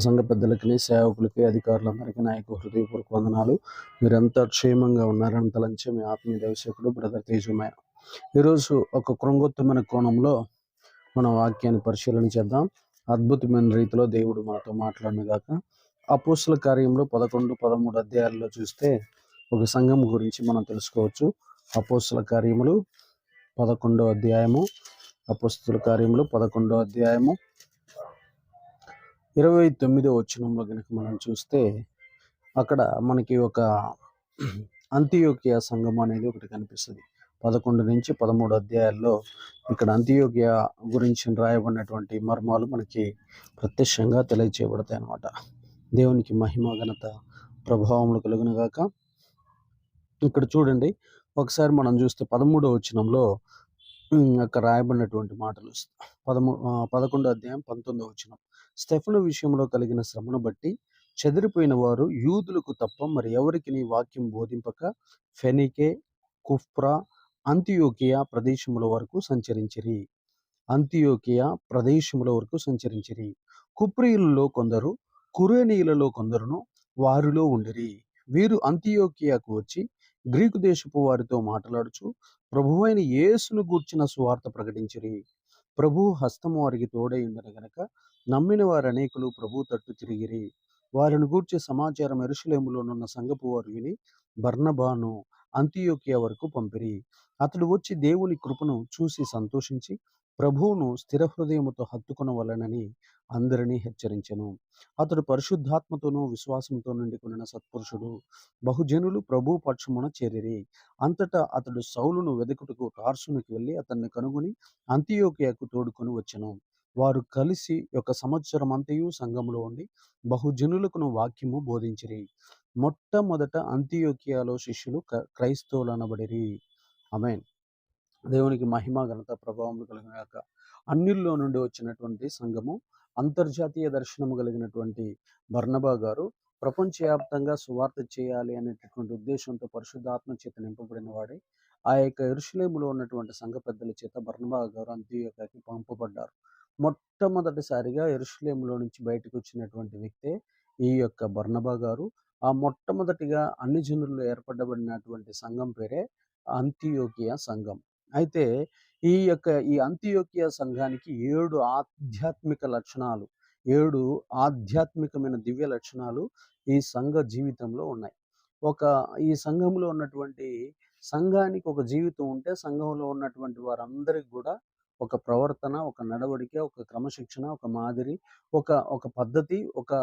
సంఘ పెద్దలకి, సేవకులకి, అధికారులందరికీ నా యొక్క హృదయపూర్వక వందనాలు. మీరంతా క్షేమంగా ఉన్నారని తలంచి మీ ఆత్మీయ దైవసేవకుడు బ్రదర్ తేజమయ్య. ఈరోజు ఒక కృంగొత్తమైన కోణంలో మన వాక్యాన్ని పరిశీలన చేద్దాం. అద్భుతమైన రీతిలో దేవుడు మనతో మాట్లాడినగాక. అపోస్తుల కార్యంలో 11, 13 అధ్యాయాల్లో చూస్తే ఒక సంఘం గురించి మనం తెలుసుకోవచ్చు. అపోస్తుల కార్యములు 11వ అధ్యాయము, అపోస్తుల కార్యములు 11వ అధ్యాయము 29వ వచనంలో కనుక మనం చూస్తే అక్కడ మనకి ఒక అంతియోకియ సంఘం అనేది ఒకటి కనిపిస్తుంది. 11 నుంచి 13 అధ్యాయాల్లో ఇక్కడ అంతియోకియ గురించి రాయబడినటువంటి మర్మాలు మనకి ప్రత్యక్షంగా తెలియచేయబడతాయి అన్నమాట. దేవునికి మహిమ ఘనత ప్రభావములు కలుగునుగాక. ఇక్కడ చూడండి, ఒకసారి మనం చూస్తే 13వ వచనంలో అక్కడ రాయబడినటువంటి మాటలు 11వ అధ్యాయం 19వ వచనం. స్టెఫను విషయంలో కలిగిన శ్రమను బట్టి చెదిరిపోయిన వారు యూదులకు తప్ప మరి ఎవరికి నీ వాక్యం బోధింపక ఫెనికే, కుఫ్రా, అంతియోకియా ప్రదేశముల వరకు సంచరించిరి. కుప్రియులలో కొందరు, కురేనీయులలో కొందరును వారిలో ఉండిరి. వీరు అంతియోకియాకు వచ్చి గ్రీకు దేశపు వారితో మాట్లాడుచు ప్రభువైన యేసును గూర్చిన సువార్త ప్రకటించిరి. ప్రభు హస్తము వారికి తోడై ఉండను గనక నమ్మిన వారు అనేకులు ప్రభు తట్టు తిరిగిరి. వారిని గూర్చి సమాచారం యెరూషలేములోనున్న సంఘపు వారు విని బర్నబాను అంతియోకియా వరకు పంపిరి. అతడు వచ్చి దేవుని కృపను చూసి సంతోషించి ప్రభువును స్థిర హృదయముతో హత్తుకొనవలెనని అందరినీ హెచ్చరించెను. అతడు పరిశుద్ధాత్మతోనూ విశ్వాసంతో నిండుకొనిన సత్పురుషుడు. బహుజనులు ప్రభు పక్షమున చేరిరి. అంతటా అతడు సౌలును వెదకుటకు టార్సునికి వెళ్ళి అతన్ని కనుగొని అంతియోకియాకు తోడుకొని వచ్చెను. వారు కలిసి 1 సంవత్సరం అంతయు సంఘములో ఉండి బహుజనులకును వాక్యము బోధించిరి. మొట్టమొదట అంతియోకియాలో శిష్యులు క్రైస్తవులనబడిరి. ఆమేన్. దేవునికి మహిమ ఘనత ప్రభావం కలిగినాక అన్యుల్లో నుండి వచ్చినటువంటి సంఘము, అంతర్జాతీయ దర్శనము కలిగినటువంటి బర్నబా గారు ప్రపంచవ్యాప్తంగా సువార్త చేయాలి అనేటటువంటి ఉద్దేశంతో పరిశుద్ధాత్మ చేత నింపబడిన వాడే ఆ యొక్క యెరూషలేములో ఉన్నటువంటి సంఘ పెద్దల చేత బర్నబా గారు అంతియోకియాకి పంపబడ్డారు. మొట్టమొదటిసారిగా యెరూషలేములో నుంచి బయటకు వచ్చినటువంటి వ్యక్తే ఈ యొక్క బర్నబా గారు. ఆ మొట్టమొదటిగా అన్ని జనుల్లో ఏర్పడబడినటువంటి సంఘం పేరే అంతియోకియా సంఘం. అయితే ఈ అంతియోకియా సంఘానికి 7 ఆధ్యాత్మిక లక్షణాలు, 7 ఆధ్యాత్మికమైన దివ్య లక్షణాలు ఈ సంఘ జీవితంలో ఉన్నాయి. ఈ సంఘంలో ఉన్నటువంటి సంఘానికి ఒక జీవితం ఉంటే సంఘంలో ఉన్నటువంటి వారందరికి కూడా ఒక ప్రవర్తన, ఒక నడవడిక, ఒక క్రమశిక్షణ, ఒక మాదిరి, ఒక పద్ధతి, ఒక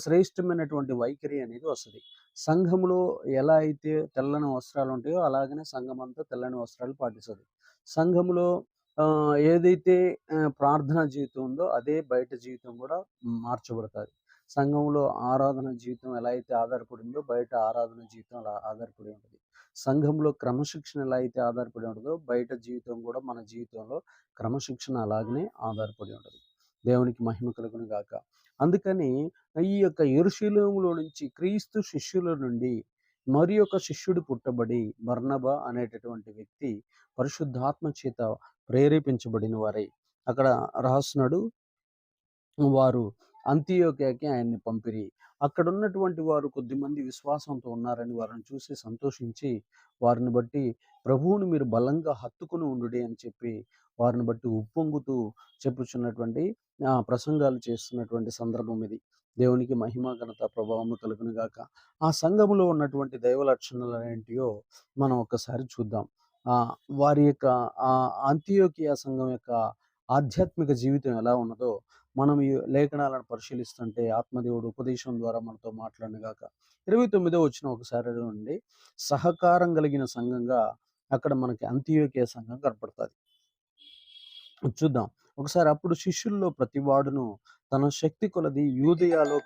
శ్రేష్టమైనటువంటి వైఖరి అనేది వస్తుంది. సంఘంలో ఎలా అయితే తెల్లని వస్త్రాలు ఉంటాయో అలాగనే సంఘం అంతా తెల్లని వస్త్రాలు పాటిస్తుంది. సంఘంలో ఏదైతే ప్రార్థనా జీవితం ఉందో అదే బయట జీవితం కూడా మార్చబడుతుంది. సంఘంలో ఆరాధన జీవితం ఎలా అయితే ఆధారపడిందో బయట ఆరాధన జీవితం అలా ఆధారపడి ఉంటుంది. సంఘంలో క్రమశిక్షణ ఎలా అయితే ఆధారపడి ఉంటుందో బయట జీవితం కూడా మన జీవితంలో క్రమశిక్షణ అలాగనే ఆధారపడి ఉంటుంది. దేవునికి మహిమ కలుగును గాక. అందుకని ఈ యొక్క యెరూషలేములో నుంచి క్రీస్తు శిష్యుల నుండి మరి ఒక శిష్యుడు పుట్టబడి బర్నబా అనేటటువంటి వ్యక్తి పరిశుద్ధాత్మ చేత ప్రేరేపించబడిన వారై అక్కడ రాస్తున్నాడు. వారు అంతియోకియాకి ఆయన్ని పంపిరి. అక్కడ ఉన్నటువంటి వారు కొద్దిమంది విశ్వాసంతో ఉన్నారని వారిని చూసి సంతోషించి వారిని బట్టి ప్రభువుని మీరు బలంగా హత్తుకుని ఉండుడి అని చెప్పి వారిని బట్టి ఉప్పొంగుతూ చెప్పుచున్నటువంటి ప్రసంగాలు చేస్తున్నటువంటి సందర్భం ఇది. దేవునికి మహిమ ఘనత ప్రభావము కలుగును గాక. ఆ సంఘములో ఉన్నటువంటి దైవ లక్షణాలు ఏంటియో మనం ఒకసారి చూద్దాం. వారి యొక్క అంతియోకియా సంఘం యొక్క ఆధ్యాత్మిక జీవితం ఎలా ఉన్నదో మనం ఈ లేఖనాలను పరిశీలిస్తుంటే ఆత్మదేవుడు ఉపదేశం ద్వారా మనతో మాట్లాడిన గాక. 29వ వచనం ఒకసారి నుండి సహకారం కలిగిన సంఘంగా అక్కడ మనకి అంతియోకియా సంఘం కనపడుతుంది. చూద్దాం ఒకసారి. అప్పుడు శిష్యుల్లో ప్రతివాడును తన శక్తి కొలది యూదయాలో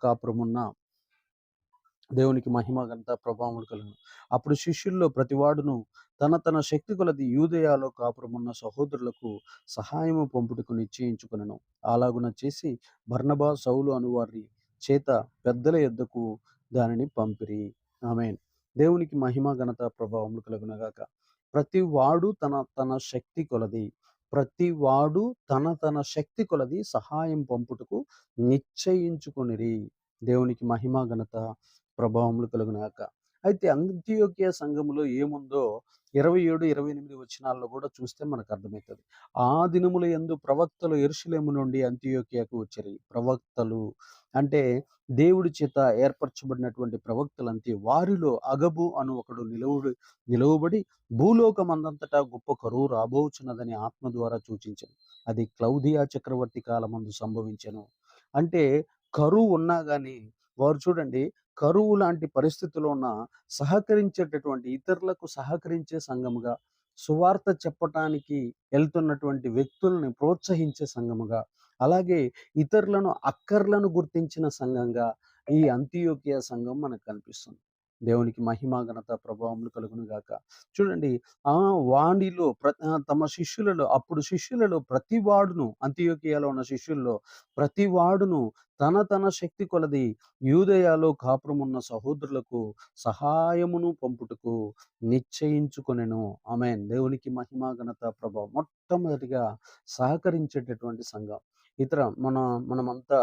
కాపురమున్న దేవునికి మహిమ ఘనత ప్రభావములు కలుగును. అప్పుడు శిష్యుల్లో ప్రతివాడును తన శక్తి కొలది యూదయాలో కాపురమున్న సహోదరులకు సహాయము పంపుటకు నిశ్చయించుకొనెను. అలాగున చేసి బర్నబా, సౌలు అనువారి చేత పెద్దల యొద్దకు దానిని పంపిరి. ఆమేన్. దేవునికి మహిమ ఘనత ప్రభావములు కలుగునగాక. ప్రతి వాడు తన శక్తి కొలది, ప్రతి వాడు తన తన శక్తి కొలది సహాయం పంపుటకు నిశ్చయించుకొనిరి. దేవునికి మహిమ ఘనత ప్రభావములు కలుగునాక. అయితే అంత్యోక్య సంఘములో ఏముందో 27, 28 వచనాల్లో కూడా చూస్తే మనకు అర్థమవుతుంది. ఆ దినముల యందు ప్రవక్తలు యెరూషలేము నుండి అంతియోక్యకు వచ్చిరి. ప్రవక్తలు అంటే దేవుడి చేత ఏర్పరచబడినటువంటి ప్రవక్తలంతే. వారిలో అగబు అను ఒకడు నిలువబడి భూలోకమందంతటా గొప్ప కరువు రాబోచున్నదని ఆత్మ ద్వారా సూచించెను. అది క్లౌదియా చక్రవర్తి కాలమందు సంభవించెను. అంటే కరువు ఉన్నా గాని వారు చూడండి, కరువు లాంటి పరిస్థితిలో ఉన్న సహకరించేటటువంటి ఇతరులకు సహకరించే సంఘముగా, సువార్త చెప్పటానికి ఎళ్తున్నటువంటి వ్యక్తుల్ని ప్రోత్సహించే సంఘముగా, అలాగే ఇతరులను అక్కర్లను గుర్తించిన సంఘంగా ఈ అంతియోకియ సంఘం మనకు కనిపిస్తుంది. దేవునికి మహిమ ఘనత ప్రభావములు కలుగును గాక. చూడండి, వానిలో తమ శిష్యులలో, అప్పుడు శిష్యులలో ప్రతి వాడును, అంతియోకియలో ఉన్న శిష్యుల్లో ప్రతి వాడును తన తన శక్తి కొలది యూదయలో కాపురమున్న సహోదరులకు సహాయమును పంపుటకు నిశ్చయించుకొనెను. ఆమేన్. దేవునికి మహిమ ఘనత ప్రభావం. మొట్టమొదటిగా సహకరించేటటువంటి సంఘం. మనమంతా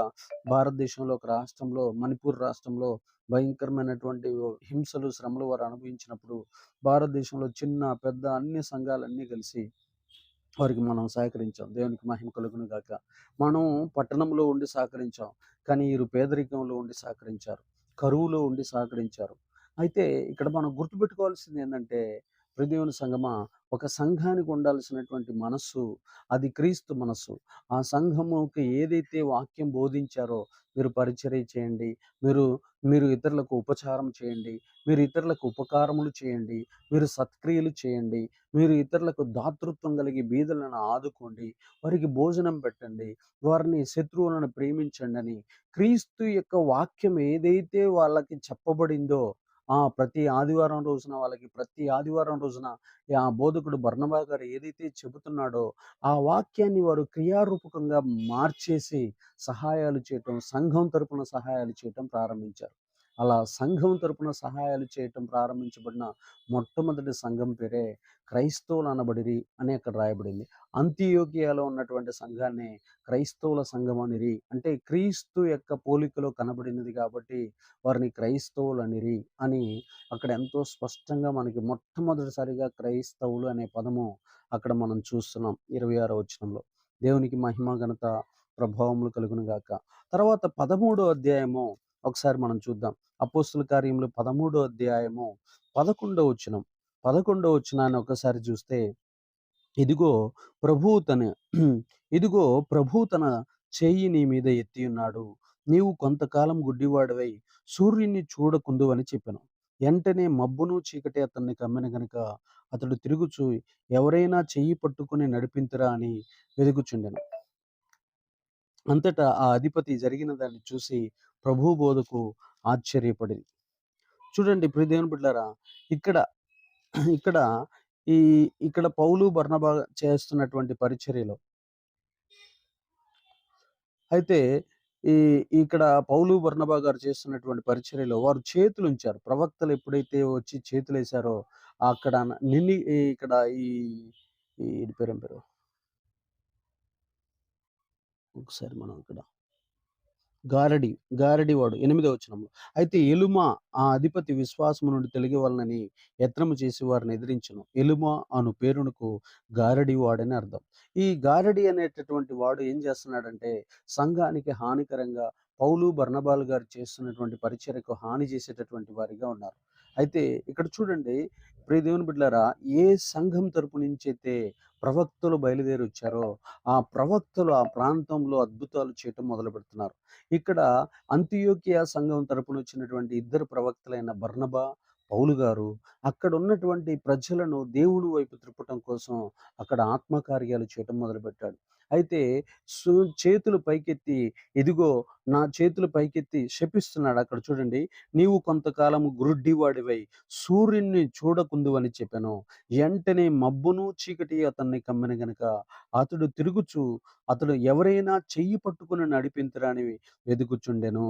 భారతదేశంలో ఒక రాష్ట్రంలో, మణిపూర్ రాష్ట్రంలో భయంకరమైనటువంటి హింసలు, శ్రమలు వారు అనుభవించినప్పుడు భారతదేశంలో చిన్న పెద్ద అన్ని సంఘాలన్నీ కలిసి వారికి మనం సహకరించాం. దేవునికి మహిమ కలుగును గాక. మనం పట్టణంలో ఉండి సహకరించాం. కానీ వీరు పేదరికంలో ఉండి సహకరించారు. కరువులో ఉండి సహకరించారు. అయితే ఇక్కడ మనం గుర్తుపెట్టుకోవాల్సింది ఏందంటే, ప్రియ దేవుని సంగమా, ఒక సంఘానికి ఉండాల్సినటువంటి మనస్సు అది క్రీస్తు మనస్సు. ఆ సంఘముకి ఏదైతే వాక్యం బోధించారో, మీరు పరిచర్య చేయండి. మీరు మీరు ఇతరులకు ఉపచారం చేయండి. మీరు ఇతరులకు ఉపకారములు చేయండి. మీరు సత్క్రియలు చేయండి. మీరు ఇతరులకు దాతృత్వం కలిగి బీదలను ఆదుకోండి. వారికి భోజనం పెట్టండి. వారిని శత్రువులను ప్రేమించండి అని క్రీస్తు యొక్క వాక్యం ఏదైతే వాళ్ళకి చెప్పబడిందో, ప్రతి ఆదివారం రోజున ఆ బోధకుడు బర్నబా గారు ఏదైతే చెబుతున్నాడో, ఆ వాక్యాన్ని వారు క్రియారూపకంగా మార్చేసి సహాయాలు చేయటం, సంఘం తరపున సహాయాలు చేయటం ప్రారంభించారు. అలా సంఘం తరపున సహాయాలు చేయటం ప్రారంభించబడిన మొట్టమొదటి సంఘం పేరే క్రైస్తవులు అనబడిరి అని అక్కడ రాయబడింది. అంతియోకియాలో ఉన్నటువంటి సంఘాన్ని క్రైస్తవుల సంఘం అనిరి. అంటే క్రీస్తు యొక్క పోలికలో కనబడినది కాబట్టి వారిని క్రైస్తవులు అనిరి అని అక్కడ ఎంతో స్పష్టంగా మనకి మొట్టమొదటిసారిగా క్రైస్తవులు అనే పదము అక్కడ మనం చూస్తున్నాం 26వ వచనంలో. దేవునికి మహిమ ఘనత ప్రభావములు కలుగును గాక. తర్వాత 13వ అధ్యాయము ఒకసారి మనం చూద్దాం. అపోస్తుల కార్యములు 13వ అధ్యాయము 11వ వచనం. 11వ వచనాన్ని ఒకసారి చూస్తే, ఇదిగో ప్రభువు తన ఇదిగో ప్రభువు తన చెయ్యి నీ మీద ఎత్తి ఉన్నాడు. నీవు కొంతకాలం గుడ్డివాడవై సూర్యుని చూడకుందువని చెప్పెను. వెంటనే మబ్బును చీకటి అతన్ని కమ్మెను గనుక అతడు తిరుగుచూ ఎవరైనా చెయ్యి పట్టుకుని నడిపింతురా అని వెదుకుచుండెను. అంతటా ఆ అధిపతి జరిగిన దాన్ని చూసి ప్రభువు బోధకు ఆశ్చర్యపడింది. చూడండి ప్రియ దేవుని బిడ్డలారా, ఇక్కడ ఇక్కడ ఈ ఇక్కడ పౌలు బర్నబా చేస్తున్నటువంటి పరిచర్యలో అయితే ఈ ఇక్కడ పౌలు బర్నబా గారు చేస్తున్నటువంటి పరిచర్యలో వారు చేతులుంచారు. ప్రవక్తలు ఎప్పుడైతే వచ్చి చేతులేశారో అక్కడ ఇక్కడ ఈ ఈడి పేరేం పేరు? ఒకసారి మనం ఇక్కడ గారడి వాడు 8వ వచనంలో. అయితే ఎలుమ ఆ అధిపతి విశ్వాసము నుండి తొలగివలనని యత్నము చేసి వారిని ఎదిరించెను. ఎలుమ అను పేరునకు గారడి వాడని అర్థం. ఈ గారడి అనేటటువంటి వాడు ఏం చేస్తున్నాడంటే, సంఘానికి హానికరంగా పౌలు బర్నబాలు గారు చేస్తున్నటువంటి పరిచర్యకు హాని చేసేటటువంటి వారిగా ఉన్నారు. అయితే ఇక్కడ చూడండి ప్రియ దేవుని బిడ్డలారా, ఏ సంఘం తరపు నుంచైతే ప్రవక్తలు బయలుదేరి వచ్చారో, ఆ ప్రవక్తలు ఆ ప్రాంతంలో అద్భుతాలు చేయటం మొదలుపెడుతున్నారు. ఇక్కడ అంతియోకియా సంఘం తరపున వచ్చినటువంటి ఇద్దరు ప్రవక్తలైన బర్నబా, పౌలు గారు అక్కడ ఉన్నటువంటి ప్రజలను దేవుడి వైపు త్రిప్పటం కోసం అక్కడ ఆత్మకార్యాలు చేయటం మొదలుపెట్టాడు. అయితే చేతులు పైకెత్తి, ఇదిగో నా చేతులు పైకెత్తి శపిస్తున్నాడు. అక్కడ చూడండి, నీవు కొంతకాలము గురుడ్డివాడివై సూర్యుని చూడకుందువని చెప్పాను. వెంటనే మబ్బును చీకటి అతన్ని కమ్మెను గనుక అతడు తిరుగుచు అతడు ఎవరైనా చెయ్యి పట్టుకుని నడిపింతురా అని వెదుకుచుండెను.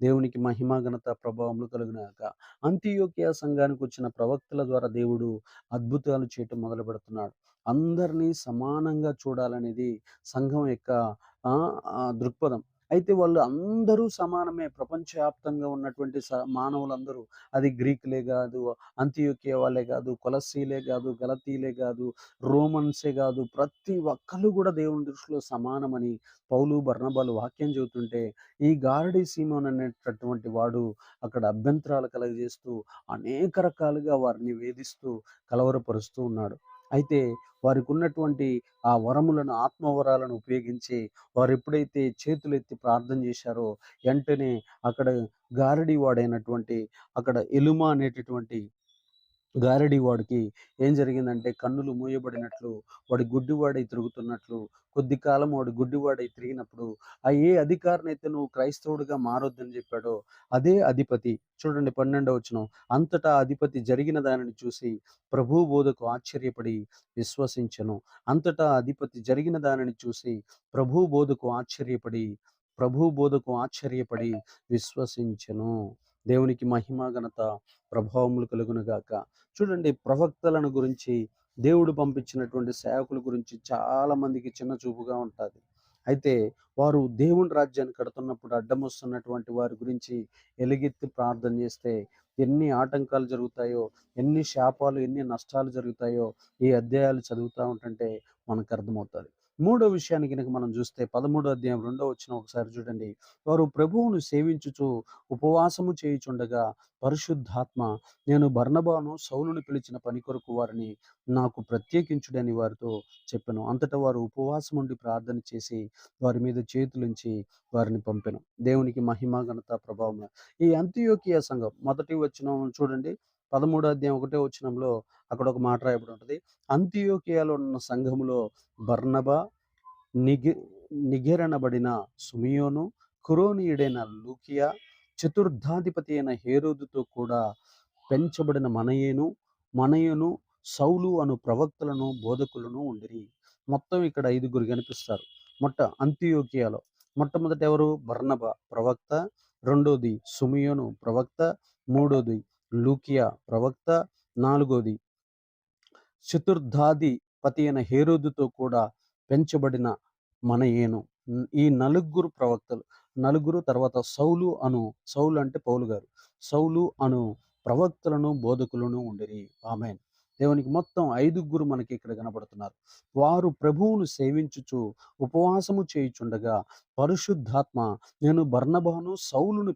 దేవునికి మహిమ, ఘనత, ప్రభావములు కలుగునుగాక. అంతియోకియ సంఘానికి వచ్చిన ప్రవక్తల ద్వారా దేవుడు అద్భుతాలు చేయటం మొదలుపెడుతున్నాడు. అందరినీ సమానంగా చూడాలనేది సంఘం యొక్క దృక్పథం. అయితే వాళ్ళు అందరూ సమానమే. ప్రపంచవ్యాప్తంగా ఉన్నటువంటి మానవులందరూ, అది గ్రీకులే గాదు, అంతియోకియ వాళ్ళే గాదు, కొలస్సీలే గాదు, గలతీలే గాదు, రోమన్సే గాదు, ప్రతి ఒక్కళ్ళు గూడా దేవుని దృష్టిలో సమానమని పౌలు, బర్నబాలు వాక్యం చెబుతుంటే, ఈ గారడీ సీమోన్ అనేటటువంటి వాడు అక్కడ అభ్యంతరాలు కలుగజేస్తూ అనేక రకాలుగా వారిని వేధిస్తూ కలవరపరుస్తూ ఉన్నాడు. అయితే వారికున్నటువంటి ఆ వరములను, ఆత్మవరాలను ఉపయోగించి వారు ఎప్పుడైతే చేతులెత్తి ప్రార్థన చేశారో, వెంటనే అక్కడ గారడీ వాడైనటువంటి అక్కడ ఎలుమ అనేటటువంటి గారడీ వాడికి ఏం జరిగిందంటే, కన్నులు మూయబడినట్లు, వాడు గుడ్డివాడై తిరుగుతున్నట్లు, కొద్ది కాలం వాడు గుడ్డివాడై తిరిగినప్పుడు, ఏ అధికారినైతే నువ్వు క్రైస్తవుడిగా మారొద్దని చెప్పాడో, అదే అధిపతి, చూడండి 12వ వచనం, అంతటా అధిపతి జరిగిన దానిని చూసి ప్రభువు బోధకు ఆశ్చర్యపడి విశ్వసించెను. అంతటా అధిపతి జరిగిన దానిని చూసి ప్రభువు బోధకు ఆశ్చర్యపడి విశ్వసించెను. దేవునికి మహిమ, ఘనత, ప్రభావములు కలుగునుగాక. చూడండి, ప్రవక్తలను గురించి, దేవుడు పంపించినటువంటి సేవకుల గురించి చాలా మందికి చిన్న చూపుగా ఉంటుంది. అయితే వారు దేవుని రాజ్యాన్ని కడుతున్నప్పుడు అడ్డమొస్తున్నటువంటి వారి గురించి ఎలుగెత్తి ప్రార్థన చేస్తే ఎన్ని ఆటంకాలు జరుగుతాయో, ఎన్ని శాపాలు, ఎన్ని నష్టాలు జరుగుతాయో ఈ అధ్యాయాలు చదువుతూ ఉంటుంటే మనకు అర్థమవుతుంది. మూడో విషయాన్ని కనుక మనం చూస్తే 13వ అధ్యాయం 2వ వచనం ఒకసారి చూడండి. వారు ప్రభువును సేవించుచు ఉపవాసము చేయుచుండగా పరిశుద్ధాత్మ, నేను బర్నబాను సౌలును పిలిచిన పని కొరకు వారిని నాకు ప్రత్యేకించుడని వారితో చెప్పెను. అంతటా వారు ఉపవాసం ఉండి ప్రార్థన చేసి వారి మీద చేతులుంచి వారిని పంపెను. దేవునికి మహిమ, ఘనత, ప్రభావం. ఈ అంతియోకియ సంఘం మొదటి వచనం చూడండి, 13వ అధ్యాయం 1వ వచనంలో అక్కడ ఒక మాట రాయబడి ఉంటుంది. అంతియోకియాలో ఉన్న సంఘములో బర్నబా, నిగి నిగెరనబడిన సుమియోను, కురోనీయుడైన లూకియా, చతుర్థాధిపతి అయిన హేరోదుతో కూడా పెంచబడిన మనయేను, సౌలు అను ప్రవక్తలను, బోధకులను ఉండిరి. మొత్తం ఇక్కడ 5గురు కనిపిస్తారు. అంతియోకియాలో మొట్టమొదట ఎవరు? బర్నబా ప్రవక్త, రెండోది సుమియోను ప్రవక్త, మూడోది లూకియా ప్రవక్త, నాలుగోది చతుర్థాధిపతి అయిన హేరోదుతో కూడా పెంచబడిన మనయేను. ఈ నలుగురు ప్రవక్తలు, తర్వాత సౌలు అంటే పౌలు గారు, సౌలు అను ప్రవక్తలను, బోధకులను ఉండిరి. ఆమేన్. దేవునికి మొత్తం 5గురు మనకి ఇక్కడ కనబడుతున్నారు. వారు ప్రభువును సేవించుచు ఉపవాసము చేయుచుండగా పరిశుద్ధాత్మ, నేను బర్నబాను సౌలును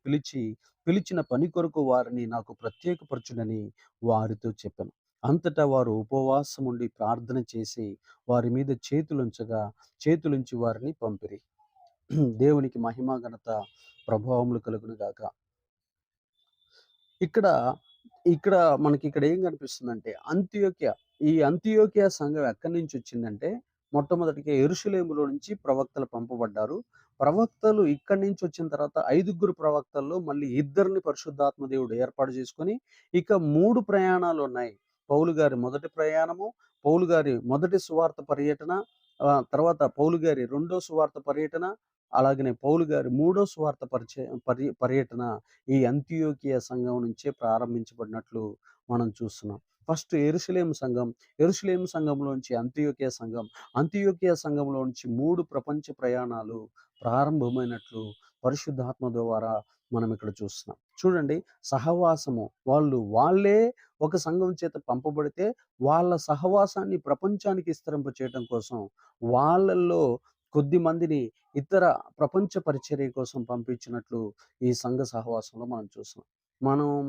పిలిచిన పని కొరకు వారిని నాకు ప్రత్యేకపరచునని వారితో చెప్పాను. అంతటా వారు ఉపవాసముండి ప్రార్థన చేసి వారి మీద చేతులుంచి వారిని పంపిరి. దేవునికి మహిమ, ఘనత, ప్రభావములు కలుగునుగాక. ఇక్కడ ఇక్కడ మనకి ఇక్కడ ఏం కనిపిస్తుందంటే, ఈ అంతియోకియా సంఘం ఎక్కడి నుంచి వచ్చిందంటే, మొట్టమొదటిగా యెరూషలేములో నుంచి ప్రవక్తలు పంపబడ్డారు. ప్రవక్తలు ఇక్కడి నుంచి వచ్చిన తర్వాత 5గురు ప్రవక్తల్లో మళ్ళీ 2ని పరిశుద్ధాత్మ దేవుడు ఏర్పాటు చేసుకొని, ఇక 3 ప్రయాణాలు ఉన్నాయి. పౌలు గారి మొదటి ప్రయాణము, పౌలు గారి మొదటి సువార్త పర్యటన, తర్వాత పౌలు గారి రెండో సువార్త పర్యటన, అలాగనే పౌలు గారి మూడో సువార్త పర్యటన ఈ అంతియోకియా సంఘం నుంచే ప్రారంభించబడినట్లు మనం చూస్తున్నాం. ఫస్ట్ యెరూషలేము సంఘంలోంచి అంతియోకియా సంఘంలో నుంచి 3 ప్రపంచ ప్రయాణాలు ప్రారంభమైనట్లు పరిశుద్ధాత్మ ద్వారా మనం ఇక్కడ చూస్తున్నాం. చూడండి, సహవాసము, వాళ్ళే ఒక సంఘం చేత పంపబడితే వాళ్ళ సహవాసాన్ని ప్రపంచానికి విస్తరింప చేయడం కోసం వాళ్ళల్లో కొద్ది మందిని ఇతర ప్రపంచ పరిచర్య కోసం పంపించినట్లు ఈ సంఘ సహవాసంలో మనం చూస్తున్నాం.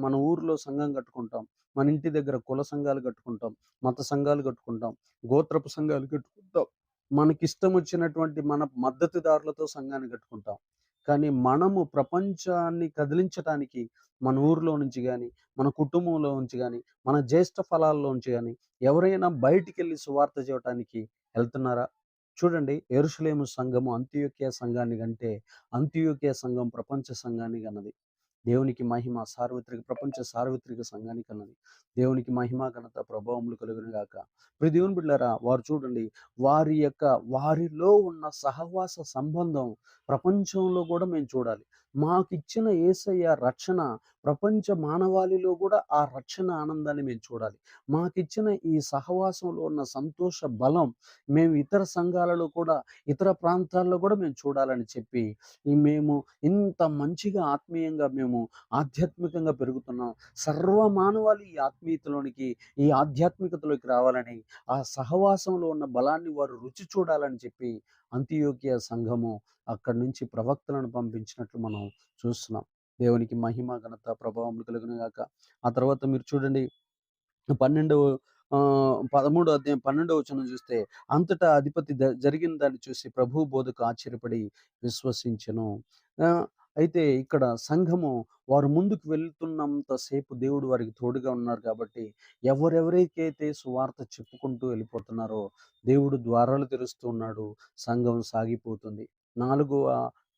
మన ఊర్లో సంఘం కట్టుకుంటాం, మన ఇంటి దగ్గర కుల సంఘాలు కట్టుకుంటాం, మత సంఘాలు కట్టుకుంటాం, గోత్రపు సంఘాలు కట్టుకుంటాం, మనకిష్టం వచ్చినటువంటి మన మద్దతుదారులతో సంఘాన్ని కట్టుకుంటాం. కానీ మనము ప్రపంచాన్ని కదిలించటానికి మన ఊర్లో నుంచి కానీ, మన కుటుంబంలో నుంచి కానీ, మన జ్యేష్ఠ ఫలాల్లోంచి కానీ ఎవరైనా బయటికెళ్ళి సువార్త చేయటానికి వెళ్తున్నారా? చూడండి, యెరూషలేము సంఘము అంతియోకియా సంఘాన్ని కంటే అంతియోకియా సంఘం ప్రపంచ సంఘాన్ని కన్నది. దేవునికి మహిమ ప్రపంచ సార్వత్రిక సంఘానికి అన్నది. దేవునికి మహిమ, ఘనత, ప్రభావములు కలుగును గాక. ప్రియ దేవుని బిడ్డలారా, వారు చూడండి, వారిలో ఉన్న సహవాస సంబంధం ప్రపంచంలో కూడా మేము చూడాలి. మాకిచ్చిన యేసయ్య రక్షణ ప్రపంచ మానవాళిలో కూడా ఆ రక్షణ ఆనందాన్ని మేము చూడాలి. మాకిచ్చిన ఈ సహవాసంలో ఉన్న సంతోష బలం మేము ఇతర సంఘాలలో కూడా, ఇతర ప్రాంతాల్లో కూడా మేము చూడాలని చెప్పి, మేము ఇంత మంచిగా ఆత్మీయంగా మేము ఆధ్యాత్మికంగా పెరుగుతున్నాం. సర్వ మానవాళి ఈ ఆత్మీయతలోనికి, ఈ ఆధ్యాత్మికతలోకి రావాలని, ఆ సహవాసంలో ఉన్న బలాన్ని వారు రుచి చూడాలని చెప్పి అంతియోకియ సంఘము అక్కడి నుంచి ప్రవక్తలను పంపించినట్లు మనం చూస్తున్నాం. దేవునికి మహిమ, ఘనత, ప్రభావములు కలుగును గాక. ఆ తర్వాత మీరు చూడండి, 12వ 13వ అధ్యాయం 12వ వచనం చూస్తే, అంతటా అధిపతి జరిగిన దాన్ని చూసి ప్రభువు బోధకు ఆశ్చర్యపడి విశ్వసించెను. అయితే ఇక్కడ సంఘము వారు ముందుకు వెళ్తున్నంత సేపు దేవుడు వారికి తోడుగా ఉన్నారు కాబట్టి, ఎవరెవరికైతే సువార్త చెప్పుకుంటూ వెళ్ళిపోతున్నారో దేవుడు ద్వారాలు తెరుస్తూ ఉన్నాడు. సంఘం సాగిపోతుంది. 4వ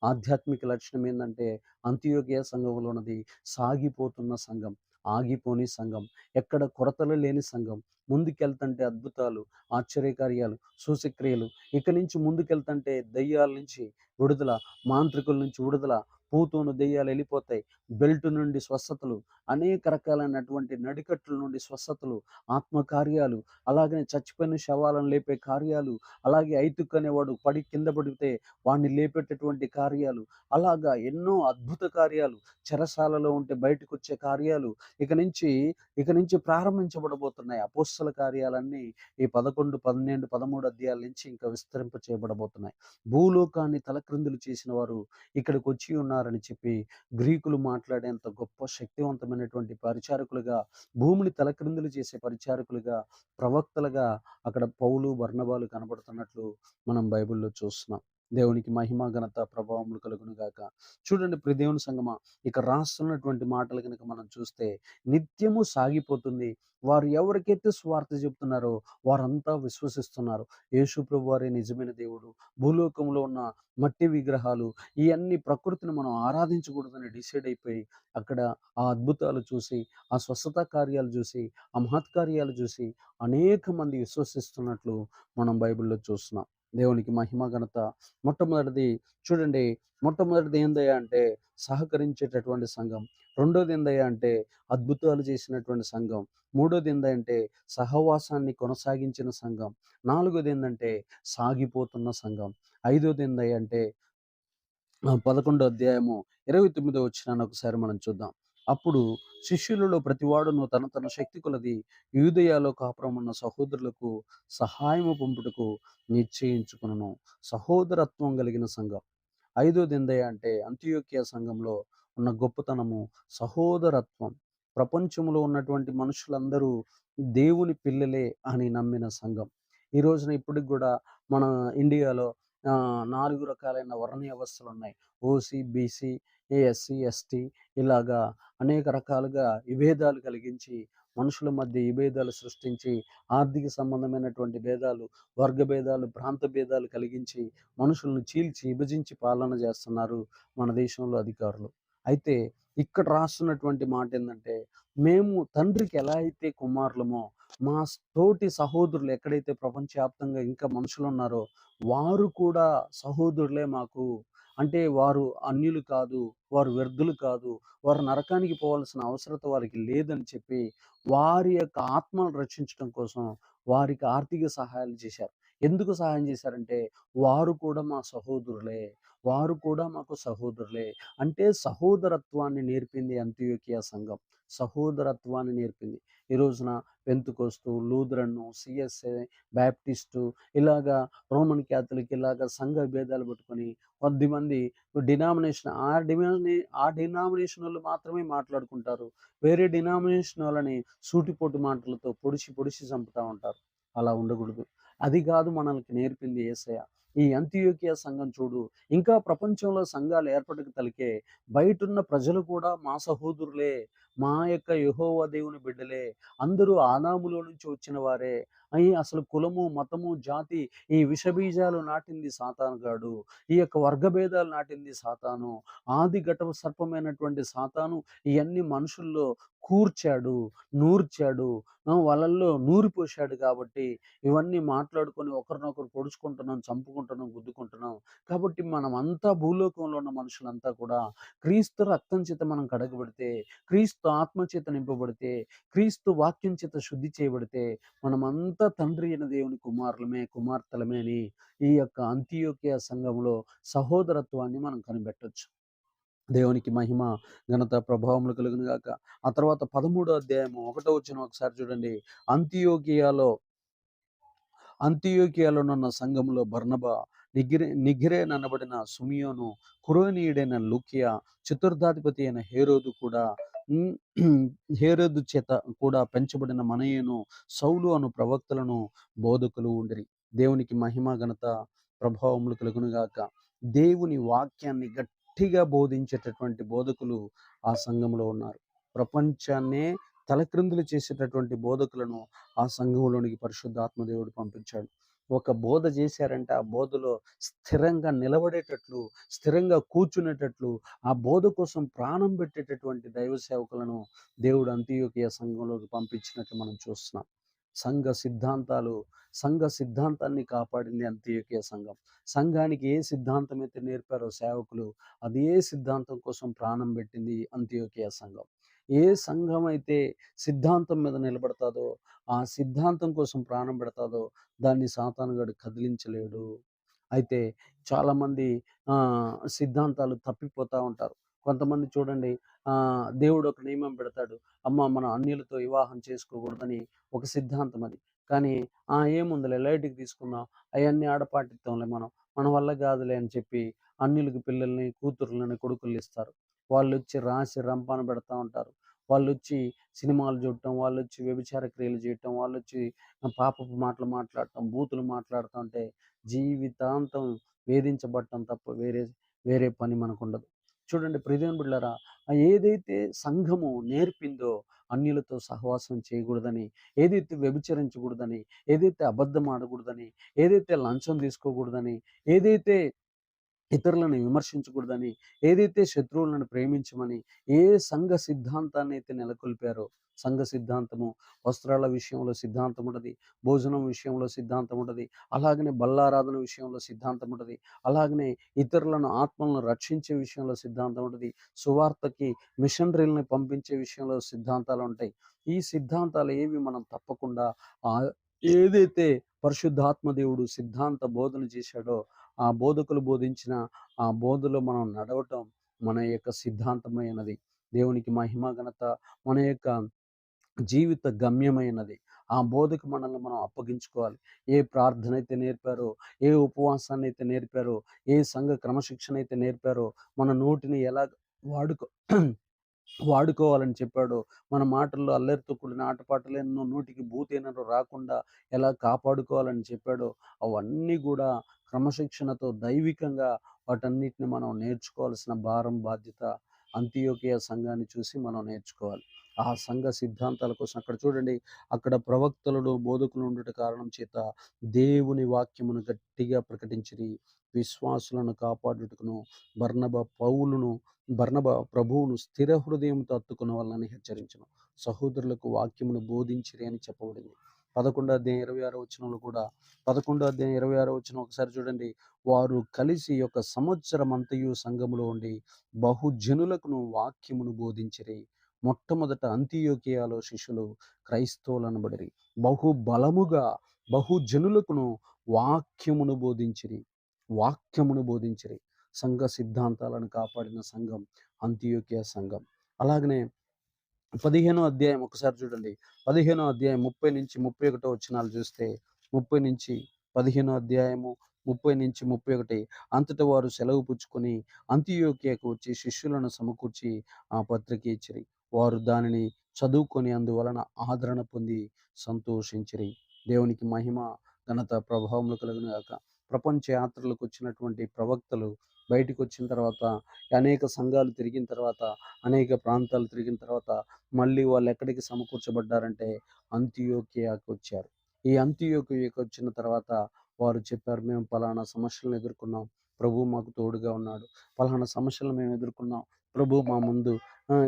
ఆధ్యాత్మిక లక్షణం ఏందంటే, అంతియోకియ సంఘంలో ఉన్నది సాగిపోతున్న సంఘం, ఆగిపోని సంఘం, ఎక్కడ కొరతలు లేని సంఘం. ముందుకెళ్తుంటే అద్భుతాలు, ఆశ్చర్యకార్యాలు, సూచక్రియలు. ఇక నుంచి ముందుకెళ్తుంటే దెయ్యాల నుంచి విడుదల, మాంత్రికుల నుంచి విడుదల, పూతోను దెయ్యాలు వెళ్ళిపోతాయి. బెల్ట్ నుండి స్వస్థతలు, అనేక రకాలైనటువంటి నడికట్టుల నుండి స్వస్థతలు, ఆత్మకార్యాలు, అలాగనే చచ్చిపోయిన శవాలను లేపే కార్యాలు, అలాగే ఐతుక్ అనేవాడు పడి కింద పడితే వాడిని లేపేటటువంటి కార్యాలు, అలాగా ఎన్నో అద్భుత కార్యాలు, చెరసాలలో ఉంటే బయటకు వచ్చే కార్యాలు ఇక నుంచి ప్రారంభించబడబోతున్నాయి. అపోస్తల కార్యాలన్నీ ఈ 11, 12, 13 అధ్యాయాల నుంచి ఇంకా విస్తరింప చేయబడబోతున్నాయి. భూలోకాన్ని తలక్రిందులు చేసిన వారు ఇక్కడికి వచ్చి ఉన్నారని చెప్పి గ్రీకులు మాట్లాడేంత గొప్ప శక్తివంతమైనటువంటి పరిచారకులుగా, భూమిని తలక్రిందులు చేసే పరిచారకులుగా, ప్రవక్తలుగా అక్కడ పౌలు, బర్నబాలు కనబడుతున్నట్లు మనం బైబిల్లో చూస్తున్నాం. దేవునికి మహిమ, ఘనత, ప్రభావములు కలుగును గాక. చూడండి ప్రియ దేవుని సంగమా, ఇక రాస్తున్నటువంటి మాటలు కనుక మనం చూస్తే, నిత్యము సాగిపోతుంది. వారు ఎవరికైతే సువార్త చెప్తున్నారో వారంతా విశ్వసిస్తున్నారు. యేసు ప్రభువారే నిజమైన దేవుడు. భూలోకంలో ఉన్న మట్టి విగ్రహాలు, ఇయన్నీ ప్రకృతిని మనం ఆరాధించకూడదని డిసైడ్ అయిపోయి, అక్కడ ఆ అద్భుతాలు చూసి, ఆ స్వస్థత కార్యాలు చూసి, ఆ మహత్కార్యాలు చూసి అనేక మంది విశ్వసిస్తున్నట్లు మనం బైబిల్లో చూస్తున్నాం. దేవునికి మహిమ, ఘనత. మొట్టమొదటిది ఏందయ్యా అంటే సహకరించేటటువంటి సంఘం. రెండోది ఏందయ్యా అంటే అద్భుతాలు చేసినటువంటి సంఘం. మూడోది ఏందంటే సహవాసాన్ని కొనసాగించిన సంఘం. నాలుగోది ఏందంటే సాగిపోతున్న సంఘం. ఐదోది ఏందయ్యా అంటే 11వ అధ్యాయము 29వ వచనాన్ని ఒకసారి మనం చూద్దాం. అప్పుడు శిష్యులలో ప్రతివాడును తన తన శక్తి కొలది యూదయలో కాపురమున్న సహోదరులకు సహాయము పంపుటకు నిశ్చయించుకొనెను. సహోదరత్వం కలిగిన సంఘం. ఐదోది ఏందయ్యా అంటే అంతియోకియ సంఘంలో ఉన్న గొప్పతనము సహోదరత్వం. ప్రపంచంలో ఉన్నటువంటి మనుషులందరూ దేవుని పిల్లలే అని నమ్మిన సంఘం. ఈ రోజున ఇప్పటికి కూడా మన ఇండియాలో 4 రకాలైన వర్ణ వ్యవస్థలు ఉన్నాయి. ఓసీ, బీసీ, ఎస్సీ, ఎస్టీ, ఇలాగా అనేక రకాలుగా విభేదాలు కలిగించి, మనుషుల మధ్య విభేదాలు సృష్టించి, ఆర్థిక సంబంధమైనటువంటి భేదాలు, వర్గ భేదాలు, ప్రాంత భేదాలు కలిగించి, మనుషులను చీల్చి విభజించి పాలన చేస్తున్నారు మన దేశంలో అధికారులు. అయితే ఇక్కడ రాస్తున్నటువంటి మాట ఏందంటే, మేము తండ్రికి ఎలా అయితే కుమారులమో, మా తోటి సహోదరులు ఎక్కడైతే ప్రపంచవ్యాప్తంగా ఇంకా మనుషులున్నారో వారు కూడా సహోదరులే మాకు. అంటే వారు అన్యులు కాదు, వారు వ్యర్థులు కాదు, వారు నరకానికి పోవాల్సిన అవసరత వారికి లేదని చెప్పి, వారి యొక్క ఆత్మను రక్షించడం కోసం వారికి ఆర్థిక సహాయాలు చేశారు. ఎందుకు సహాయం చేశారంటే, వారు కూడా మా సహోదరులే, వారు కూడా మాకు సహోదరులే. అంటే సహోదరత్వాన్ని నేర్పింది అంతియోకియ సంఘం. సహోదరత్వాన్ని నేర్పింది. ఈ రోజున పెంతుకోస్తు, లూథరన్, సిఎస్ఐ, బాప్టిస్టు, ఇలాగా రోమన్ క్యాథలిక్, ఇలాగా సంఘ భేదాలు పెట్టుకొని కొద్దిమంది ఆ డినామినేషన్ మాత్రమే మాట్లాడుకుంటారు. వేరే డినామినేషన్ వాళ్ళని సూటిపోటు మాటలతో పొడిచి పొడిచి చంపుతా ఉంటారు. అలా ఉండకూడదు. అది కాదు మనల్ని నేర్పింది యేసయ్య. ఈ అంతియోకియ సంఘం చూడు, ఇంకా ప్రపంచంలో సంఘాలు ఏర్పడక తలికే బయటున్న ప్రజలు కూడా మా సహోదరులే, మా యొక్క యెహోవా దేవుని బిడ్డలే, అందరూ ఆదాములో నుంచి వచ్చిన వారే. అసలు కులము, మతము, జాతి, ఈ విషబీజాలు నాటింది సాతానుగాడు. ఈ యొక్క వర్గభేదాలు నాటింది సాతాను. ఆది ఘట సర్పమైనటువంటి సాతాను ఇయన్నీ మనుషుల్లో కూర్చాడు, నూర్చాడు. వాళ్ళల్లో నూరిపోశాడు కాబట్టి ఇవన్నీ మాట్లాడుకొని ఒకరినొకరు పొడుచుకుంటున్నాం, చంపుకుంటున్నాం, గుద్దుకుంటున్నాం. కాబట్టి మనమంతా భూలోకంలో ఉన్న మనుషులంతా కూడా క్రీస్తు రక్తం చేత మనం కడగబడితే, క్రీస్తు ఆత్మ చేత నింపబడితే, క్రీస్తు వాక్యం చేత శుద్ధి చేయబడితే, మనమంతా తండ్రి అయిన దేవుని కుమారులమే, కుమార్తెలమే అని ఈ యొక్క అంతియోక్య సంఘంలో సహోదరత్వాన్ని మనం కనిపెట్టొచ్చు. దేవునికి మహిమ, ఘనత, ప్రభావములు కలుగును గాక. ఆ తర్వాత 13 అధ్యాయము 1 వచనం ఒకసారి చూడండి. అంతియోకియలో అంతియోకియాలోనున్న సంఘములో బర్నబా, నిగిరేననబడిన సుమియోను, కురేనీయుడైన లూకియా, చతుర్థాధిపతి అయిన హేరోదు కూడా హేరోదు చేత కూడా పెంచబడిన మనయేను, సౌలు అను ప్రవక్తలను బోధకులు ఉండిరి. దేవునికి మహిమ, ఘనత, ప్రభావములు కలుగును గాక. దేవుని వాక్యాన్ని గట్టిగా బోధించేటటువంటి బోధకులు ఆ సంఘంలో ఉన్నారు. ప్రపంచాన్నే తలక్రిందులు చేసేటటువంటి బోధకులను ఆ సంఘంలోనికి పరిశుద్ధాత్మ దేవుడు పంపించాడు. ఒక బోధ చేశారంటే ఆ బోధలో స్థిరంగా నిలబడేటట్లు, స్థిరంగా కూర్చునేటట్లు, ఆ బోధ కోసం ప్రాణం పెట్టేటటువంటి దైవ సేవకులను దేవుడు అంతియోకియ సంఘంలోకి పంపించినట్లు మనం చూస్తున్నాం. సంఘ సిద్ధాంతాలు, సంఘ సిద్ధాంతాన్ని కాపాడింది అంతియోకియ సంఘం. సంఘానికి ఏ సిద్ధాంతం అయితే నేర్పారో సేవకులు, అదే సిద్ధాంతం కోసం ప్రాణం పెట్టింది అంతియోకియ సంఘం. ఏ సంఘం అయితే సిద్ధాంతం మీద నిలబడతాదో, ఆ సిద్ధాంతం కోసం ప్రాణం పెడతాదో, దాన్ని సాతానుగాడు కదిలించలేడు. అయితే చాలామంది సిద్ధాంతాలు తప్పిపోతా ఉంటారు. కొంతమంది చూడండి, దేవుడు ఒక నియమం పెడతాడు. మనం అన్యులతో వివాహం చేసుకోకూడదని ఒక సిద్ధాంతం అది. కానీ ఏముందిలే లైట్‌గా తీసుకుందాం. అయన్నీ ఆడపాటిత్తంలే మనం. మన వల్ల కాదులే అని చెప్పి అన్యులకి పిల్లల్ని, కూతుర్లని, కొడుకుల్ని ఇస్తారు. వాళ్ళొచ్చి రాసి రంపాన పెడతా ఉంటారు. వాళ్ళొచ్చి సినిమాలు చూడటం, వాళ్ళొచ్చి వ్యభిచార క్రియలు చేయటం, వాళ్ళొచ్చి పాపపు మాటలు మాట్లాడటం, బూతులు మాట్లాడుతా ఉంటే జీవితాంతం వేధించబడటం తప్ప వేరే వేరే పని మనకుండదు. చూడండి ప్రియదేవుని బిడ్డలారా, ఏదైతే సంఘము నేర్పిందో అన్యులతో సహవాసం చేయకూడదని, ఏదైతే వ్యభిచరించకూడదని, ఏదైతే అబద్ధం ఆడకూడదని, ఏదైతే లంచం తీసుకోకూడదని, ఏదైతే ఇతరులను విమర్శించకూడదని, ఏదైతే శత్రువులను ప్రేమించమని, ఏ సంఘ సిద్ధాంతాన్ని అయితే నెలకొల్పారో, సంఘ సిద్ధాంతము వస్త్రాల విషయంలో సిద్ధాంతం ఉంటది, భోజనం విషయంలో సిద్ధాంతం ఉంటది, అలాగనే బల్లారాధన విషయంలో సిద్ధాంతం ఉంటది, అలాగనే ఇతరులను ఆత్మలను రక్షించే విషయంలో సిద్ధాంతం ఉంటది, సువార్తకి మిషనరీలని పంపించే విషయంలో సిద్ధాంతాలు ఉంటాయి. ఈ సిద్ధాంతాలు ఏవి మనం తప్పకుండా ఏదైతే పరిశుద్ధాత్మ దేవుడు సిద్ధాంత బోధన చేశాడో, ఆ బోధకులు బోధించిన ఆ బోధలో మనం నడవటం మన యొక్క సిద్ధాంతమైనది. దేవునికి మహిమ, ఘనత, మన యొక్క జీవిత గమ్యమైనది. ఆ బోధకు మనల్ని మనం అప్పగించుకోవాలి. ఏ ప్రార్థన అయితే నేర్పారో, ఏ ఉపవాసాన్ని అయితే నేర్పారో, ఏ సంఘ క్రమశిక్షణ అయితే నేర్పారో, మన నోటిని ఎలా వాడుకో వాడుకోవాలని చెప్పాడో, మన మాటల్లో అల్లరితో కూడిన ఆటపాటలెన్నో, నోటికి భూతేనరు రాకుండా ఎలా కాపాడుకోవాలని చెప్పాడో, అవన్నీ గూడా క్రమశిక్షణతో దైవికంగా వాటన్నిటిని మనం నేర్చుకోవాల్సిన భారం, బాధ్యత అంతియోకియ సంఘాన్ని చూసి మనం నేర్చుకోవాలి. ఆ సంఘ సిద్ధాంతాల కోసం అక్కడ చూడండి, అక్కడ ప్రవక్తలను, బోధకులు ఉండుట కారణం చేత దేవుని వాక్యమును గట్టిగా ప్రకటించిరి. విశ్వాసులను కాపాడుటకును బర్నబా ప్రభువును స్థిర హృదయంతో హత్తుకున్న వాళ్ళని హెచ్చరించను. సహోదరులకు వాక్యమును బోధించిరి అని చెప్పబడింది. 11వ అధ్యాయం 26వ వచనంలో కూడా 11వ అధ్యాయం 26వ వచనం ఒకసారి చూడండి. వారు కలిసి ఒక సంవత్సరం అంతయు సంఘములో ఉండి బహుజనులకును వాక్యమును బోధించిరి. మొట్టమొదట అంతియోకియాలో శిష్యులు క్రైస్తవులనబడిరి. బలముగా బహుజనులకును వాక్యమును బోధించిరి. వాక్యమును బోధించిరి. సంఘ సిద్ధాంతాలను కాపాడిన సంఘం అంతియోకియ సంఘం. అలాగనే 15వ అధ్యాయం ఒకసారి చూడండి. 15వ అధ్యాయం 30-31 వచనాలు చూస్తే, 30-15వ అధ్యాయము 30-31 అంతట వారు సెలవు పుచ్చుకొని అంతియోకియాకు వచ్చి శిష్యులను సమకూర్చి ఆ పత్రిక ఇచ్చిరి. వారు దానిని చదువుకొని అందువలన ఆదరణ పొంది సంతోషించిరి. దేవునికి మహిమ, ఘనత, ప్రభావములు కలుగును గాక. ప్రపంచ యాత్రలకు వచ్చినటువంటి ప్రవక్తలు బయటికి వచ్చిన తర్వాత, అనేక సంఘాలు తిరిగిన తర్వాత, అనేక ప్రాంతాలు తిరిగిన తర్వాత మళ్ళీ వాళ్ళు ఎక్కడికి సమకూర్చబడ్డారంటే అంతియోకియాకు వచ్చారు. ఈ అంతియోకియాకు వచ్చిన తర్వాత వారు చెప్పారు, మేము పలానా సమస్యలను ఎదుర్కొన్నాం, ప్రభు మాకు తోడుగా ఉన్నాడు. పలానా సమస్యలను మేము ఎదుర్కొన్నాం, ప్రభు మా ముందు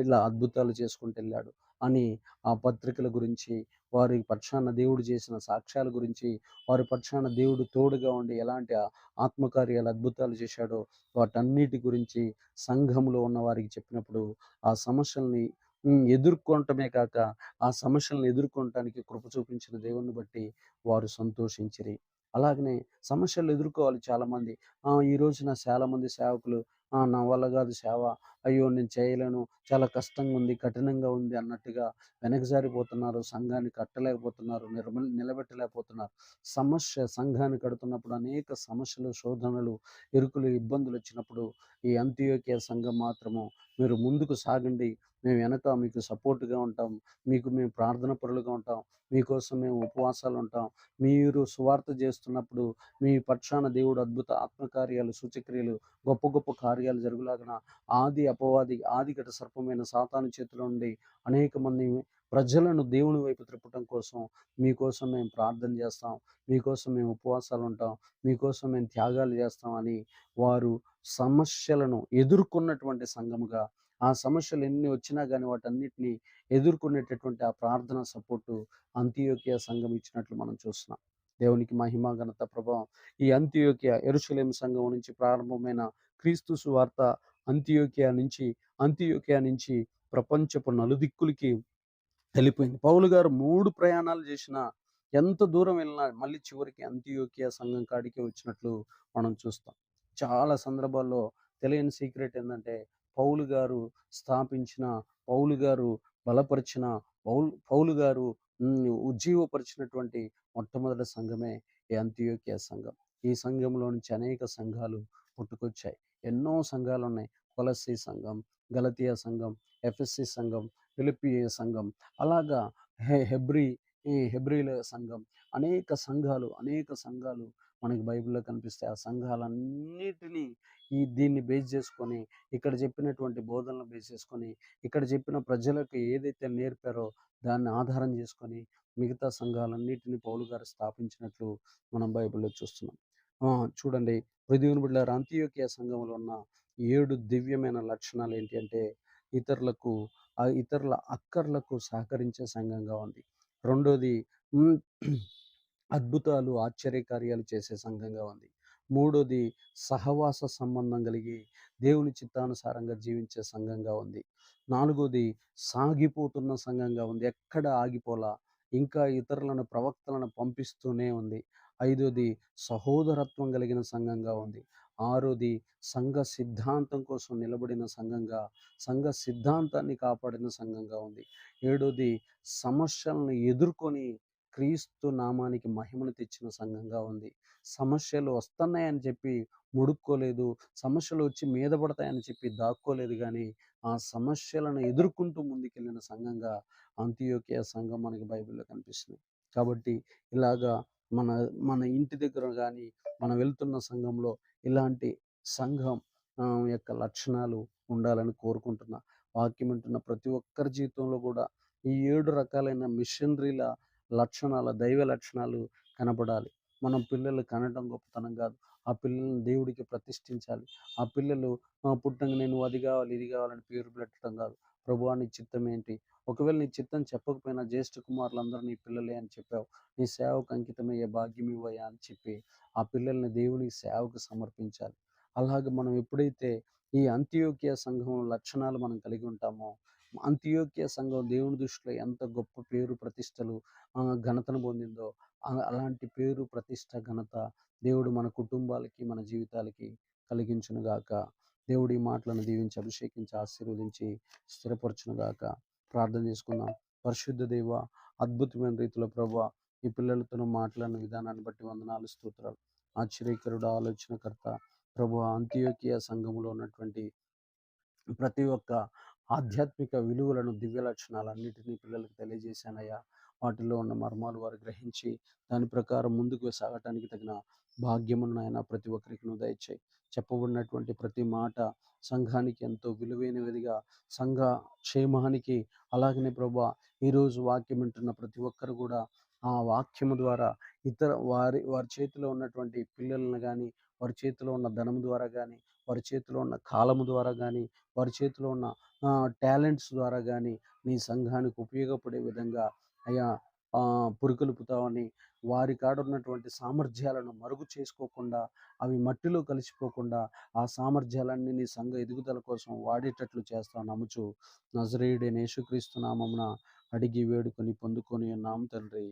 ఇలా అద్భుతాలు చేసుకుంటూ వెళ్ళాడు అని ఆ పత్రికల గురించి, వారి పక్షాన దేవుడు చేసిన సాక్ష్యాల గురించి, వారి పక్షాన దేవుడు తోడుగా ఉండి ఎలాంటి ఆత్మకార్యాలు అద్భుతాలు చేశాడో వాటన్నిటి గురించి సంఘంలో ఉన్న వారికి చెప్పినప్పుడు ఆ సమస్యల్ని ఎదుర్కొనటమే కాక ఆ సమస్యలను ఎదుర్కొనటానికి కృప చూపించిన దేవుణ్ణి బట్టి వారు సంతోషించిరి. అలాగనే సమస్యలు ఎదుర్కోవాలి చాలామంది. ఈ రోజున చాలామంది సేవకులు నా వల్ల కాదు సేవ, అయ్యో నేను చేయలేను, చాలా కష్టంగా ఉంది, కఠినంగా ఉంది అన్నట్టుగా వెనకజారిపోతున్నారు. సంఘాన్ని కట్టలేకపోతున్నారు, నిలబెట్టలేకపోతున్నారు. సంఘాన్ని కడుతున్నప్పుడు అనేక సమస్యలు, శోధనలు, ఇరుకులు, ఇబ్బందులు వచ్చినప్పుడు ఈ అంతియోక్య సంఘం మాత్రము, మీరు ముందుకు సాగండి, మేము వెనక మీకు సపోర్ట్‌గా ఉంటాం, మేము ప్రార్థన పరులుగా ఉంటాం, మీకోసం మేము ఉపవాసాలు ఉంటాం, మీరు సువార్త చేస్తున్నప్పుడు మీ పక్షాన దేవుడు అద్భుత ఆత్మకార్యాలు, సూచక్రియలు, గొప్ప గొప్ప కార్యాలు జరుగులాగున ఆదిఘట సర్పమైన సాతాను చేతిలో నుండి అనేక మంది ప్రజలను దేవుని వైపు త్రిప్పటం కోసం మీకోసం మేము ప్రార్థన చేస్తాం, మీకోసం మేము ఉపవాసాలు ఉంటాం, మీకోసం మేము త్యాగాలు చేస్తాం అని వారు సమస్యలను ఎదుర్కొన్నటువంటి సంఘముగా, ఆ సమస్యలు ఎన్ని వచ్చినా కానీ వాటన్నిటిని ఎదుర్కొనేటటువంటి ఆ ప్రార్థన సపోర్టు అంతియోకియా సంఘం ఇచ్చినట్లు మనం చూస్తున్నాం. దేవునికి మహిమ, ఘనత, ప్రభావం. ఈ అంతియోకియా యెరూషలేము సంఘం నుంచి ప్రారంభమైన క్రీస్తు సువార్త అంతియోకియా నుంచి ప్రపంచపు నలుదిక్కులకి వెళ్ళిపోయింది. పౌలు గారు 3 ప్రయాణాలు చేసినా, ఎంత దూరం వెళ్ళినా మళ్ళీ చివరికి అంతియోకియా సంఘం కాడికే వచ్చినట్లు మనం చూస్తాం. చాలా సందర్భాల్లో తెలియని సీక్రెట్ ఏందంటే, పౌలు గారు స్థాపించిన, పౌలు గారు బలపరిచిన, పౌలు గారు ఉజ్జీవపరిచినటువంటి మొట్టమొదటి సంఘమే ఈ అంతియోకియా సంఘం. ఈ సంఘంలో నుంచి అనేక సంఘాలు పుట్టుకొచ్చాయి. ఎన్నో సంఘాలున్నాయి. కొలస్సీ సంఘం, గలతీయ సంఘం, ఎఫెసీ సంఘం, ఫిలిప్పీ సంఘం, అలాగా హెబ్రీ ఈ హెబ్రీల సంఘం, అనేక సంఘాలు మనకి బైబిల్‌లో కనిపిస్తాయి. ఆ సంఘాలన్నిటిని దీన్ని బేస్ చేసుకొని, ఇక్కడ చెప్పినటువంటి బోధనలను బేస్ చేసుకొని, ఇక్కడ చెప్పిన ప్రజలకు ఏదైతే నేర్పారో దాన్ని ఆధారం చేసుకొని మిగతా సంఘాలన్నిటిని పౌలు గారు స్థాపించినట్లు మనం బైబిల్‌లో చూస్తున్నాం. చూడండి, దేవుని బిడ్డలారా, అంతియోకియా సంఘంలో ఉన్న 7 దివ్యమైన లక్షణాలు ఏంటి అంటే, ఇతరులకు ఇతరుల అక్కర్లకు సహకరించే సంఘంగా ఉంది. రెండోది, హ్మ్, అద్భుతాలు, ఆశ్చర్యకార్యాలు చేసే సంఘంగా ఉంది. మూడోది, సహవాస సంబంధం కలిగి దేవుని చిత్తానుసారంగా జీవించే సంఘంగా ఉంది. నాలుగోది, సాగిపోతున్న సంఘంగా ఉంది. ఎక్కడ ఆగిపోలా, ఇంకా ఇతరులను, ప్రవక్తలను పంపిస్తూనే ఉంది. ఐదోది, సహోదరత్వం కలిగిన సంఘంగా ఉంది. ఆరోది, సంఘ సిద్ధాంతం కోసం నిలబడిన సంఘంగా, సంఘ సిద్ధాంతాన్ని కాపాడిన సంఘంగా ఉంది. ఏడోది, సమస్యలను ఎదుర్కొని క్రీస్తు నామానికి మహిమను తెచ్చిన సంఘంగా ఉంది. సమస్యలు వస్తున్నాయని చెప్పి ముడుక్కోలేదు, సమస్యలు వచ్చి మీద పడతాయని చెప్పి దాక్కోలేదు కానీ, ఆ సమస్యలను ఎదుర్కొంటూ ముందుకెళ్ళిన సంఘంగా అంతియోకియా సంఘం మనకి బైబిల్‌లో కనిపిస్తుంది. కాబట్టి ఇలాగా మన మన ఇంటి దగ్గర కానీ, మనం వెళ్తున్న సంఘంలో ఇలాంటి సంఘం యొక్క లక్షణాలు ఉండాలని కోరుకుంటున్నా. వాక్యం వింటున్న ప్రతి ఒక్కరి జీవితంలో కూడా ఈ 7 రకాలైన మిషనరీల లక్షణాల, దైవ లక్షణాలు కనపడాలి. మనం పిల్లలు కనడం గొప్పతనం కాదు, ఆ పిల్లల్ని దేవుడికి ప్రతిష్ఠించాలి. ఆ పిల్లలు పుట్టంగానే నువ్వు అది కావాలి, ఇది కావాలని పేరు పెట్టడం కాదు. ప్రభువా నీ చిత్తం ఏంటి? ఒకవేళ నీ చిత్తం చెప్పకపోయినా, జ్యేష్ఠ కుమారులందరూ నీ పిల్లలే అని చెప్పావు, నీ సేవకు అంకితమయ్యే భాగ్యం ఇవ్వయ్యా అని చెప్పి ఆ పిల్లల్ని దేవుని సేవకు సమర్పించాలి. అలాగే మనం ఎప్పుడైతే ఈ అంత్యోక్య సంఘం లక్షణాలు మనం కలిగి ఉంటామో, అంత్యోక్య సంఘం దేవుని దృష్టిలో ఎంత గొప్ప పేరు ప్రతిష్టలు, ఘనతను పొందిందో, అలాంటి పేరు ప్రతిష్ట, ఘనత దేవుడు మన కుటుంబాలకి, మన జీవితాలకి కలిగించునుగాక. దేవుడి మాటలను దీవించి, అభిషేకించి, ఆశీర్వదించి స్థిరపరచునుగాక. ప్రార్థన చేసుకుందాం. పరిశుద్ధ దేవ, అద్భుతమైన రీతిలో ప్రభువా, ఈ పిల్లలతో మాట్లాడిన విధానాన్ని బట్టి వందనాలు, స్తోత్రాలు. ఆశ్చర్యకరుడు, ఆలోచనకర్త ప్రభువా, అంత్యోకియా సంఘములో ఉన్నటువంటి ప్రతి ఒక్క ఆధ్యాత్మిక విలువలను, దివ్య లక్షణాలన్నిటినీ పిల్లలకు తెలియజేశానయ్యా. వాటిలో ఉన్న మర్మాలు వారు గ్రహించి దాని ప్రకారం ముందుకు సాగటానికి తగిన భాగ్యమును నాయన ప్రతి ఒక్కరికి నువ్వు దయచేయి. చెప్పబడినటువంటి ప్రతి మాట సంఘానికి ఎంతో విలువైనదిగా, సంఘ క్షేమానికి అలాగనే ప్రభా ఈరోజు వాక్యం వింటున్న ప్రతి ఒక్కరు కూడా ఆ వాక్యము ద్వారా ఇతర వారి చేతిలో ఉన్నటువంటి పిల్లలను గానీ, వారి చేతిలో ఉన్న ధనము ద్వారా గానీ, వారి చేతిలో ఉన్న కాలము ద్వారా గానీ, వారి చేతిలో ఉన్న టాలెంట్స్ ద్వారా గానీ, నీ సంఘానికి ఉపయోగపడే విధంగా అయ్యా పురికొల్పుతావని, వారి కాడ ఉన్నటువంటి సామర్థ్యాలను మరుగు చేసుకోకుండా, అవి మట్టిలో కలిసిపోకుండా, ఆ సామర్థ్యాలన్నీ నీ సంఘ ఎదుగుదల కోసం వాడేటట్లు చేస్తావు నమ్ముచు, నజరేయుడైన యేసుక్రీస్తు నామమున అడిగి వేడుకొని పొందుకొని ఉన్నాము తండ్రి.